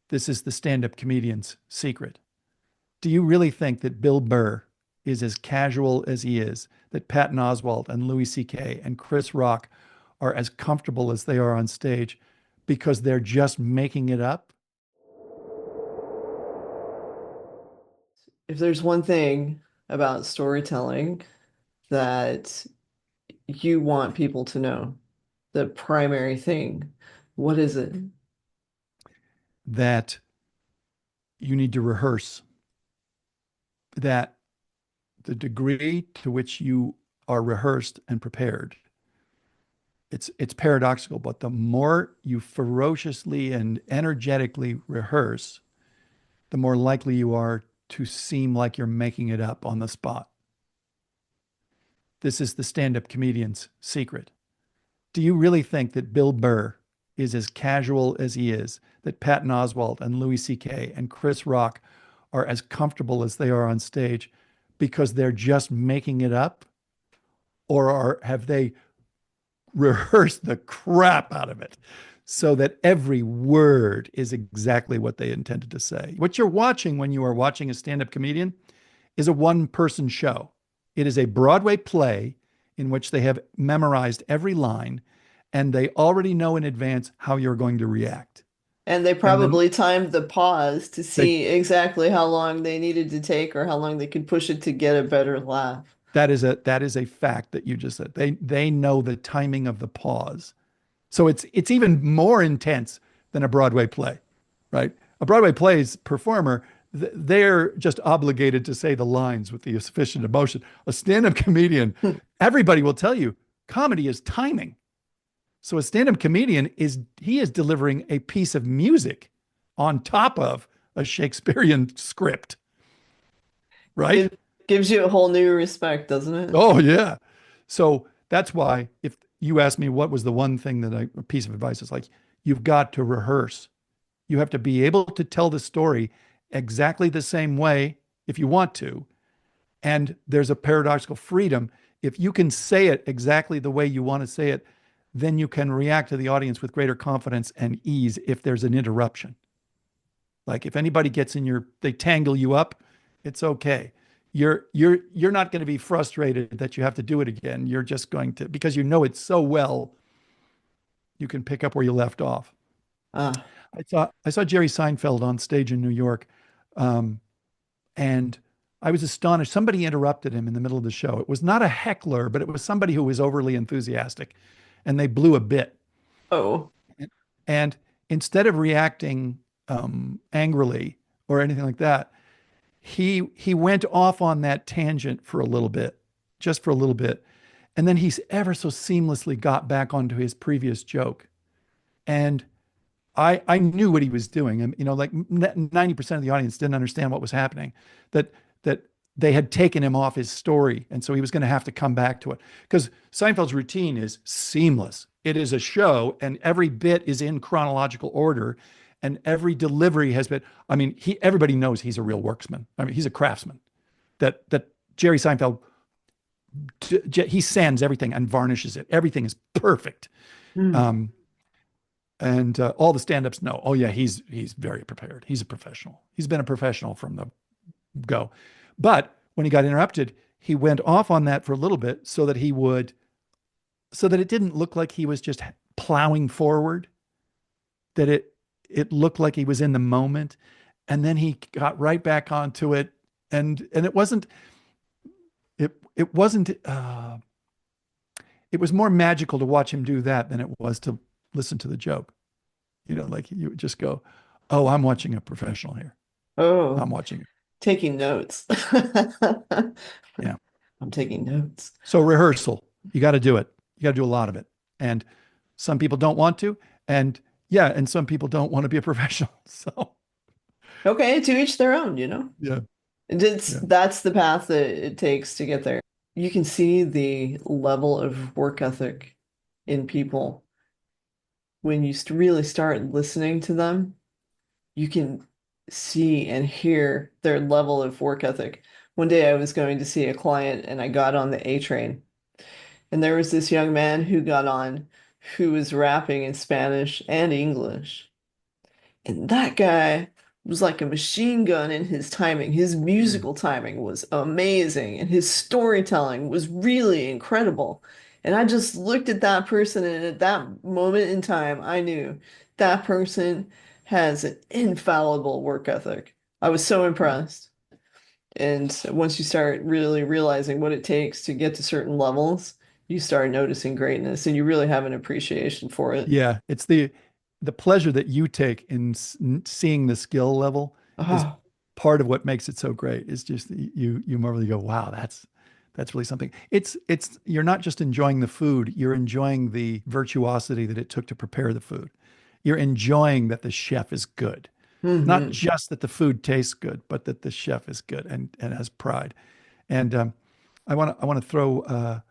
This is the stand-up comedian's secret. Do you really think that Bill Burr is as casual as he is, that Patton Oswalt and Louis C.K. and Chris Rock are as comfortable as they are on stage because they're just making it up? If there's one thing about storytelling that you want people to know, the primary thing, what is it? That you need to rehearse, that the degree to which you are rehearsed and prepared, it's paradoxical, but the more you ferociously and energetically rehearse, the more likely you are to seem like you're making it up on the spot. This is the stand-up comedian's secret. Do you really think that Bill Burr is as casual as he is, that Patton Oswalt and Louis C.K. and Chris Rock are as comfortable as they are on stage because they're just making it up? Have they rehearsed the crap out of it so that every word is exactly what they intended to say? What you're watching when you are watching a stand-up comedian is a one-person show. It is a Broadway play in which they have memorized every line and they already know in advance how you're going to react. And they And then probably timed the pause to they see exactly how long they needed to take or how long they could push it to get a better laugh. that is a fact that you just said. They know the timing of the pause. So it's even more intense than a Broadway play, right? A Broadway play's performer, they're just obligated to say the lines with the sufficient emotion. A stand-up comedian, everybody will tell you, comedy is timing. So a stand-up comedian is delivering a piece of music on top of a Shakespearean script, right? It gives you a whole new respect, doesn't it? Oh yeah. So that's why if you ask me what was the one thing a piece of advice is like, you've got to rehearse. You have to be able to tell the story exactly the same way if you want to. And there's a paradoxical freedom. If you can say it exactly the way you want to say it, then you can react to the audience with greater confidence and ease if there's an interruption. Like if anybody gets they tangle you up, it's okay. You're not going to be frustrated that you have to do it again. You're just going to, because you know it so well, you can pick up where you left off. Ah, I saw Jerry Seinfeld on stage in New York, um, and I was astonished. Somebody interrupted him in the middle of the show. It was not a heckler, but it was somebody who was overly enthusiastic, and they blew a bit. oh. And instead of reacting angrily or anything like that, he went off on that tangent for a little bit, just for a little bit, and then he's ever so seamlessly got back onto his previous joke. And I knew what he was doing. And, like 90% of the audience didn't understand what was happening, that they had taken him off his story. And so he was going to have to come back to it because Seinfeld's routine is seamless. It is a show and every bit is in chronological order and every delivery has been, I mean, everybody knows he's a real worksman. I mean, he's a craftsman that Jerry Seinfeld, he sands everything and varnishes it. Everything is perfect. Hmm. Um, and all the stand-ups know, oh yeah, he's very prepared. He's a professional. He's been a professional from the go. But when he got interrupted, he went off on that for a little bit so that it didn't look like he was just plowing forward, that it looked like he was in the moment. And then he got right back onto it. And it wasn't it was more magical to watch him do that than it was to listen to the joke. Like you would just go, oh, I'm watching a professional here. Oh, I'm watching it. taking notes. Yeah. I'm taking notes. So rehearsal, you got to do it. You got to do a lot of it. And some people don't want to. And yeah, and some people don't want to be a professional. So Okay, to each their own. yeah, yeah. That's the path that it takes to get there. You can see the level of work ethic in people when you really start listening to them. You can see and hear their level of work ethic. One day I was going to see a client and I got on the A train, and there was this young man who got on who was rapping in Spanish and English. And that guy was like a machine gun in his timing. His Mm. musical timing was amazing, and his storytelling was really incredible. And I just looked at that person, and at that moment in time, I knew that person has an infallible work ethic. I was so impressed. And once you start really realizing what it takes to get to certain levels, you start noticing greatness and you really have an appreciation for it. Yeah, it's the pleasure that you take in seeing the skill level is Ah, part of what makes it so great. Is just you marvel, you go, wow, that's really something. It's you're not just enjoying the food, you're enjoying the virtuosity that it took to prepare the food. You're enjoying that the chef is good. Not hmm. just that the food tastes good, but that the chef is good and has pride. And I want to throw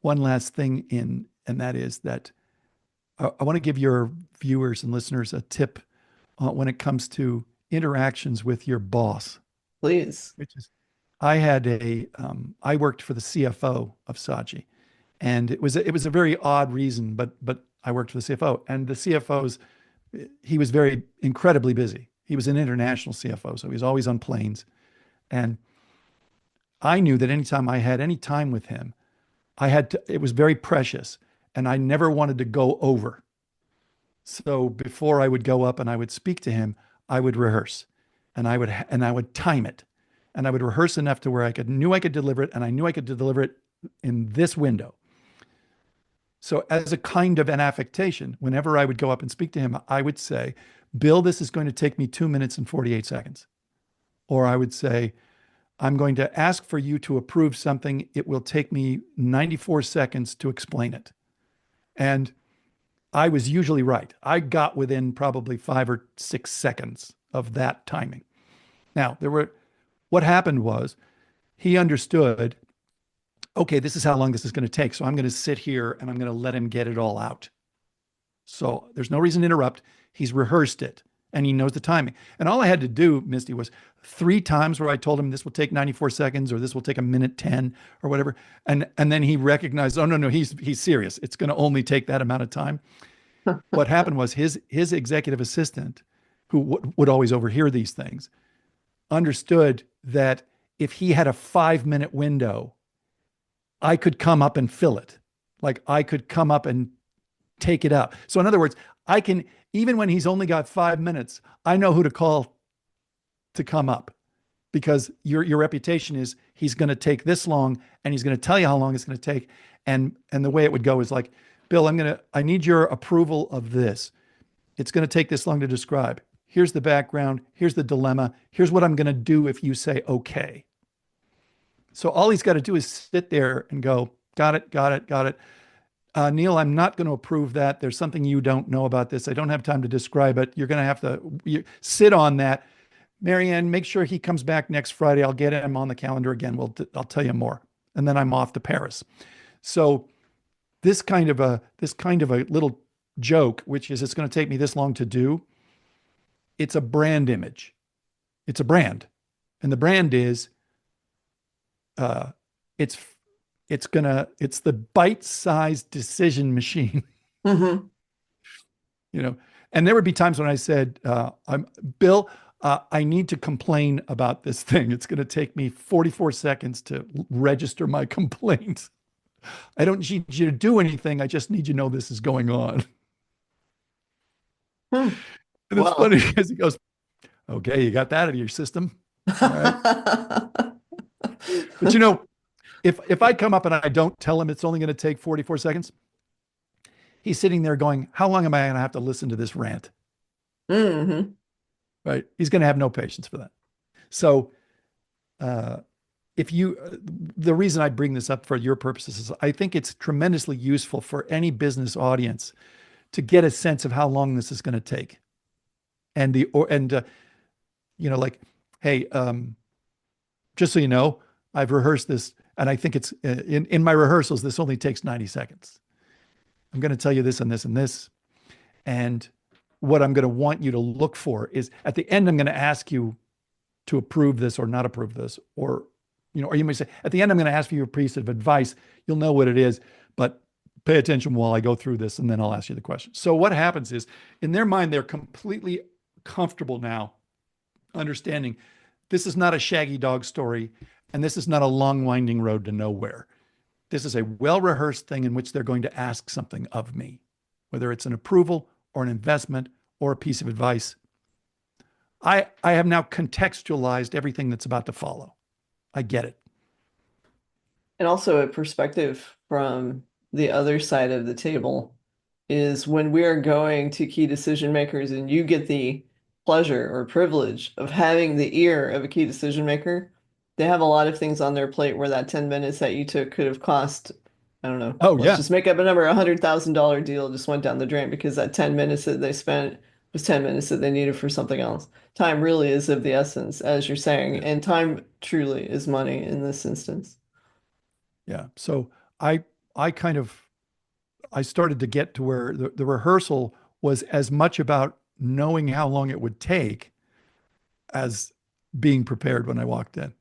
one last thing in, and that is that I want to give your viewers and listeners a tip when it comes to interactions with your boss, Please. which is I worked for the CFO of Saatchi, and it was a very odd reason, but I worked for the CFO, and the CFO's he was very incredibly busy. He was an international CFO, so he was always on planes, and I knew that anytime I had any time with him, it was very precious, and I never wanted to go over. So before I would go up and I would speak to him, I would rehearse and I would time it. And I would rehearse enough to where I could deliver it and I knew I could deliver it in this window. So as a kind of an affectation, whenever I would go up and speak to him, I would say, "Bill, this is going to take me 2 minutes and 48 seconds." Or I would say, "I'm going to ask for you to approve something. It will take me 94 seconds to explain it." And I was usually right. I got within probably 5 or 6 seconds of that timing. Now, what happened was he understood, okay, this is how long this is going to take. So I'm going to sit here and I'm going to let him get it all out. So there's no reason to interrupt. He's rehearsed it and he knows the timing. And all I had to do, Misty, was 3 times where I told him this will take 94 seconds or this will take a minute 10 or whatever. And then he recognized, oh no, he's serious. It's going to only take that amount of time. What happened was his executive assistant, who would always overhear these things, understood that if he had a 5 minute window, I could come up and fill it. Like I could come up and take it up. So in other words, I can, even when he's only got 5 minutes, I know who to call to come up because your reputation is he's going to take this long and he's going to tell you how long it's going to take. And the way it would go is like, Bill, I need your approval of this. It's going to take this long to describe. Here's the background. Here's the dilemma. Here's what I'm going to do if you say okay. So all he's got to do is sit there and go, got it, got it, got it. Neal, I'm not going to approve that. There's something you don't know about this. I don't have time to describe it. You're going to have to sit on that. Marianne, make sure he comes back next Friday. I'll get him on the calendar again. I'll tell you more. And then I'm off to Paris. So this kind of a little joke, which is it's going to take me this long to do. It's a brand image. It's a brand, and the brand is uh, it's it's the bite-sized decision machine. Hmm. you know. And there would be times when I said, "I'm Bill. I need to complain about this thing. It's going to take me 44 seconds to register my complaint. I don't need you to do anything. I just need you to know this is going on." Hmm. And it's Well, funny because he goes, "Okay, you got that out of your system. All right." But if I come up and I don't tell him it's only going to take 44 seconds, he's sitting there going, "How long am I going to have to listen to this rant?" hmm. Right? He's going to have no patience for that. So, uh, if you, the reason I bring this up for your purposes is I think it's tremendously useful for any business audience to get a sense of how long this is going to take, and like, hey, just so you know, I've rehearsed this, and I think it's in my rehearsals. This only takes 90 seconds. I'm going to tell you this and this and this, and what I'm going to want you to look for is at the end. I'm going to ask you to approve this or not approve this, or you may say at the end, I'm going to ask for your piece of advice. You'll know what it is, but pay attention while I go through this, and then I'll ask you the question. So what happens is, in their mind, they're completely comfortable now understanding this is not a shaggy dog story and this is not a long winding road to nowhere. This is a well rehearsed thing in which they're going to ask something of me, whether it's an approval or an investment or a piece of advice. I have now contextualized everything that's about to follow. I get it. And also a perspective from the other side of the table is when we are going to key decision makers and you get the pleasure or privilege of having the ear of a key decision maker, they have a lot of things on their plate where that 10 minutes that you took could have cost, I don't know, Oh, let's yeah. just make up a number, $100,000 deal just went down the drain because that 10 minutes that they spent was 10 minutes that they needed for something else. Time really is of the essence, as you're saying, Yeah. and time truly is money in this instance. Yeah. So I, I kind of, I started to get to where the rehearsal was as much about knowing how long it would take as being prepared when I walked in.